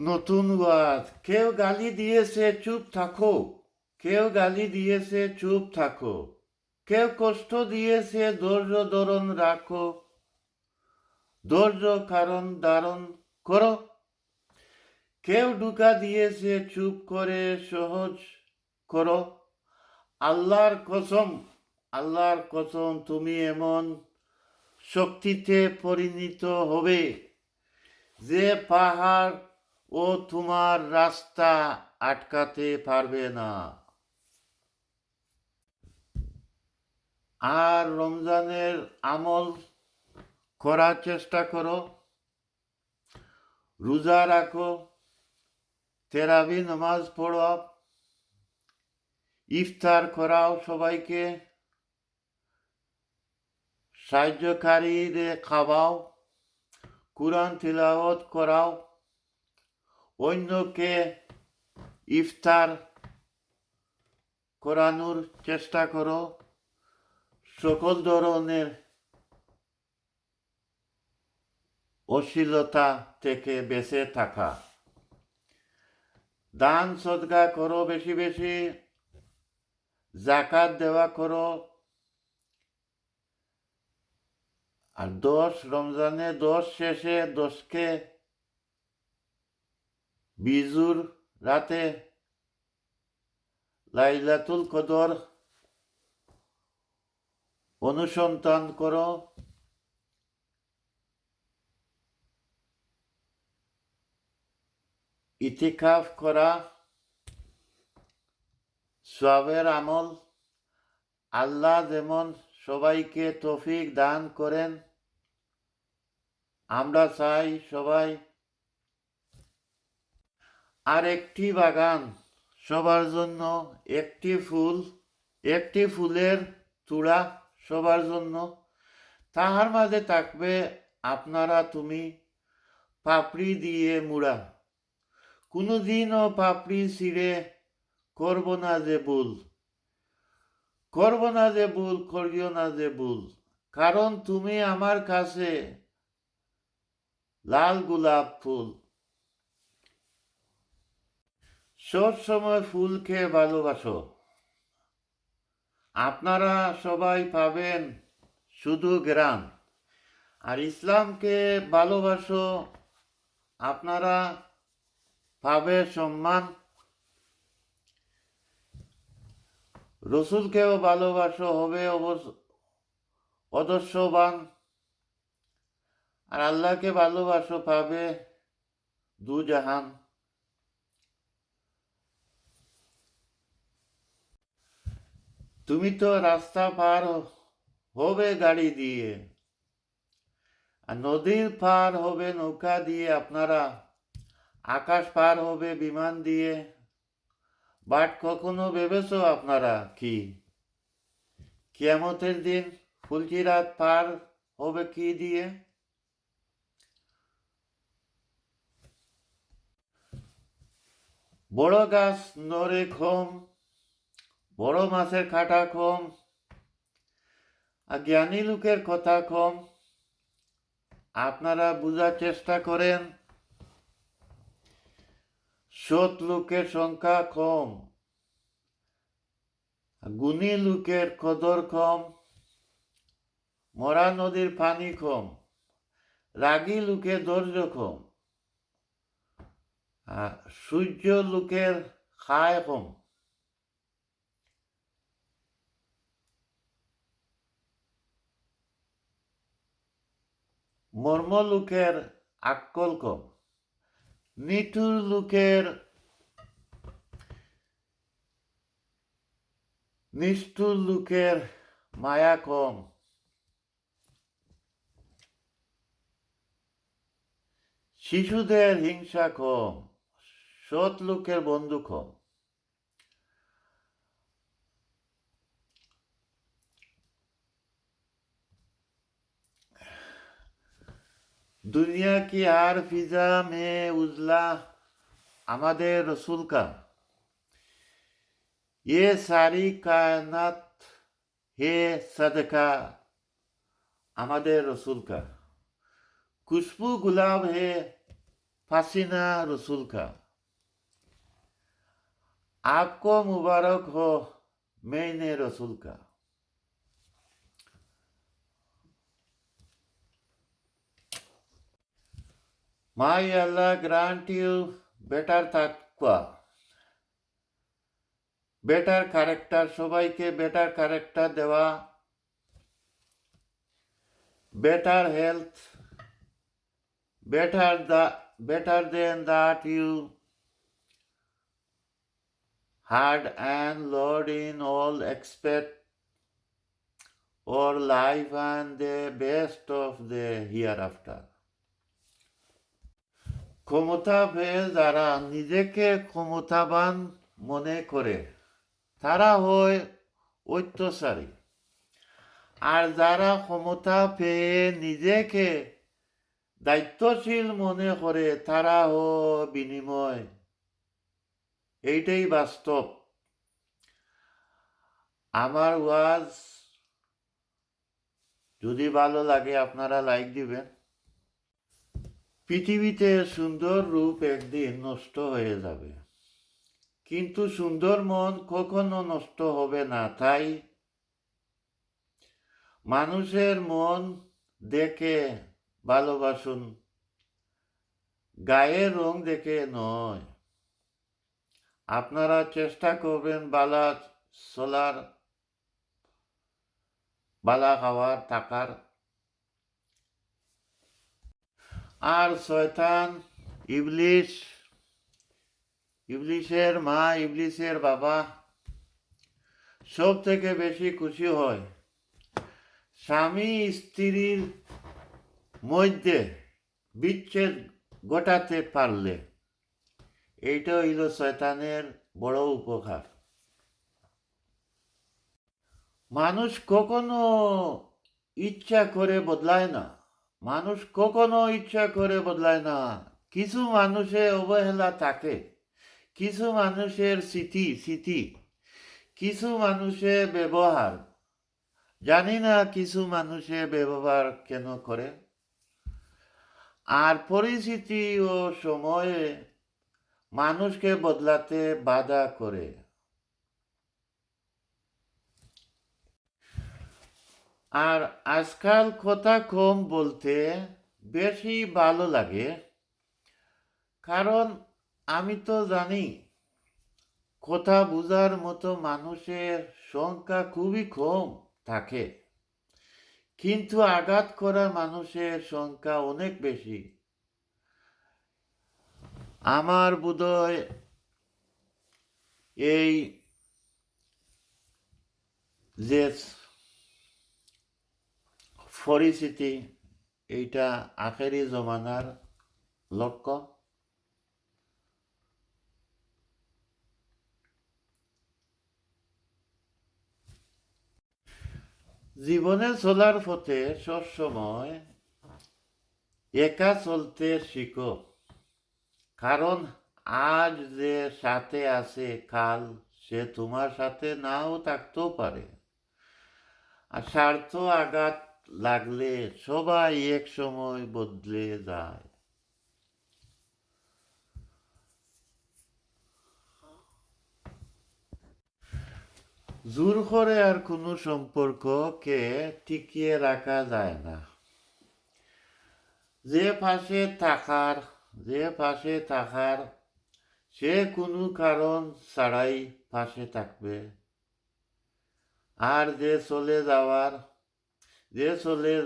নতুন ওয়াজ, কেউ গালি দিয়েছে চুপ থাকো, কেউ গালি দিয়েছে চুপ থাকো, কেউ কষ্ট দিয়েছে ধৈর্য ধরন রাখো, ধৈর্য কারণ ধারণ করো, কেউ ঢুকা দিয়েছে চুপ করে সহজ করো। আল্লাহর কসম, আল্লাহর কসম, তুমি এমন শক্তিতে পরিণত হবে যে পাহাড় ও তোমার রাস্তা আটকাতে পারবে না। আর রমজানের আমল করার চেষ্টা করো, রোজা রাখো, তেরাবি নামাজ পড়ো, ইফতার করাও সবাইকে, সাহায্যকারীদের খাওয়াও, কুরআন তিলাওয়াত করাও, অন্যকে ইফতার করানোর চেষ্টা করো, সকল ধরনের অশ্লীলতা থেকে বেঁচে থাকা, দান সদকা করো বেশি বেশি, জাকাত দেওয়া করো। আর রমজানে 10 শেষে 10কে বিজুর রাতে লাইলাতুল কদর অনুসন্ধান করো। ইতিকাফ করা সওয়াবের আমল। আল্লাহ যেমন সবাইকে তৌফিক দান করেন, আমরা চাই সবাই আর একটি বাগান সবার জন্য, একটি ফুলের তুড়া সবার জন্য, তাহার মাঝে থাকবে আপনারা তুমি পাপড়ি দিয়ে মুড়া। কোনোদিনও পাপড়ি ছিঁড়ে করব না যে ভুল, করব না যে ভুল, করিও না যে ভুল, কারণ তুমি আমার কাছে লাল গোলাপ ফুল। সব সময় ফুলকে ভালোবাসো, আপনারা সবাই পাবেন শুধু জ্ঞান। আর ইসলামকে ভালোবাসো, আপনারা পাবে সম্মান। রসুলকেও ভালোবাসো, হবে আদর্শবান। আর আল্লাহকে ভালোবাসো, পাবে দুজাহান। তুমি তো রাস্তা পার হবে গাড়ি দিয়ে, আর নদীর পার হবে নৌকা দিয়ে, আপনারা আকাশ পার হবে বিমান দিয়ে। বাট কখনো ভেবেছো আপনারা কি কিয়ামতের দিন ফুলকিরাত পার হবে কি দিয়ে? বড় গাছ নড়ে কম, বড় মাছের কাটা কম, আর জ্ঞানী লোকের কথা কম। আপনারা বুঝার চেষ্টা করেন, সৎ লোকের সংখ্যা কম, গুণী লোকের কদর কম, মরা নদীর পানি কম, রাগী লোকের ধৈর্য কম, সূর্য লোকের খায় কম। মর্ম লোকের আক্কল কম, নিঠুর লোকের নিষ্ঠুর লোকের মায়া কম, শিশুদের হিংসা কম, সৎ লোকের বন্ধু কম। दुनिया की हर फिजा में उजला আমাদের रसूल का, ये सारी कायनात है सदका আমাদের रसूल का, खुशबू गुलाब है पसीना रसूल का। आपको मुबारक हो महीने रसूल का। May Allah grant you better taqwa, better character, সবাইকে better character দেওয়া, better health, better than that you had and Lord in all aspect or life and the best of the hereafter. ক্ষমতা পেয়ে যারা নিজেকে ক্ষমতাবান মনে করে তারা হয় অত্যাচারী, আর যারা ক্ষমতা পেয়ে নিজেকে দায়িত্বশীল মনে করে তারা হয় বিনিময়। এইটাই বাস্তব। আমার ওয়াজ যদি ভালো লাগে আপনারা লাইক দিবেন। পৃথিবীতে সুন্দর রূপ একদিন নষ্ট হয়ে যাবে, কিন্তু সুন্দর মন কখনো নষ্ট হবে না। তাই মানুষের মন দেখে ভালোবাসুন, গায়ের রং দেখে নয়। আপনারা চেষ্টা করবেন বালা চলার, বালা খাওয়ার, থাকার। আর শয়তান ইবলিশের মা, ইবলিশের বাবা সব থেকে বেশি খুশি হয় স্বামী স্ত্রীর মধ্যে বিচ্ছেদ ঘটাতে পারলে। এইটা হইল শয়তানের বড় উপকার। মানুষ কখনো ইচ্ছা করে বদলায় না, মানুষ কখনো ইচ্ছা করে বদলায় না। কিছু মানুষের অবহেলা থাকে, কিছু মানুষের স্মৃতি, কিছু মানুষের ব্যবহার, জানি না কিছু মানুষের ব্যবহার কেন করে, আর পরিস্থিতি ও সময়ে মানুষকে বদলাতে বাধা করে। আর আজকাল কথা কম বলতে বেশি ভালো লাগে, কারণ আমি তো জানি কথা বুঝার মতো মানুষের সংখ্যা খুবই কম থাকে, কিন্তু আঘাত করা মানুষের সংখ্যা অনেক বেশি। আমার বোধহয় এই যে পরিস্থিতি, এইটা আখেরি জমানার লক্ষ্য। জীবনে চলার পথে সবসময় একা চলতে শিখো, কারণ আজ যে সাথে আছে কাল সে তোমার সাথে নাও থাকতেও পারে। আর স্বার্থ আঘাত লাগলে সবাই এক সময় বদলে যায়। জোর করে আর কোনো সম্পর্ককে টিকিয়ে রাখা যায় না। যে পাশে থাকার সে কোনো কারণ ছাড়াই পাশে থাকবে, আর যে চলে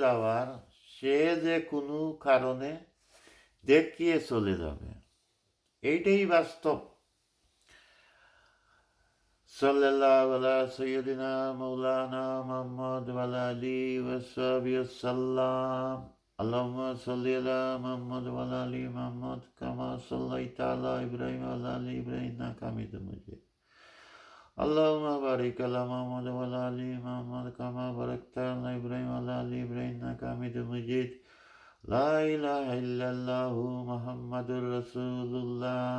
যাওয়ার সে যে কোনো কারণে দেখিয়ে চলে যাবে। এইটাই বাস্তব। সাল্লাল্লাহু আলা সাইয়্যিদিনা মাওলানা মুহাম্মদ ওয়া আলা আলিহি ওয়া সাহবিহি ওয়াসাল্লাম। আল্লাহুম্মা সাল্লি আলা মুহাম্মদ ওয়া আলা আলি মুহাম্মদ কামা সাল্লাইতা আলা ইব্রাহিম ওয়া আলা আলি ইব্রাহিম ইন্নাকা হামিদুম মাজিদ। আল্লাহুম্মা বারিক আলা মুহাম্মদ ওয়া আলা আলি মুহাম্মদ কামা বারাকতা আলা ইব্রাহিম ওয়া আলা আলি ইব্রাহিম ইন্নাকা হামিদুম মাজিদ। লা ইলাহা ইল্লাল্লাহু মুহাম্মাদুর রাসূলুল্লাহ।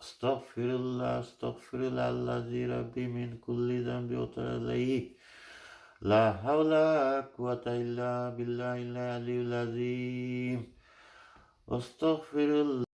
আস্তাগফিরুল্লাহ আল্লাযী রাব্বি মিন কুল্লি যামবি ওয়া তুবু ইলাইহি। লা হাওলা ওয়া লা কুওয়াতা ইল্লা বিল্লাহিল আলিয়্যিল আযীম। আস্তাগফিরুল্লাহ।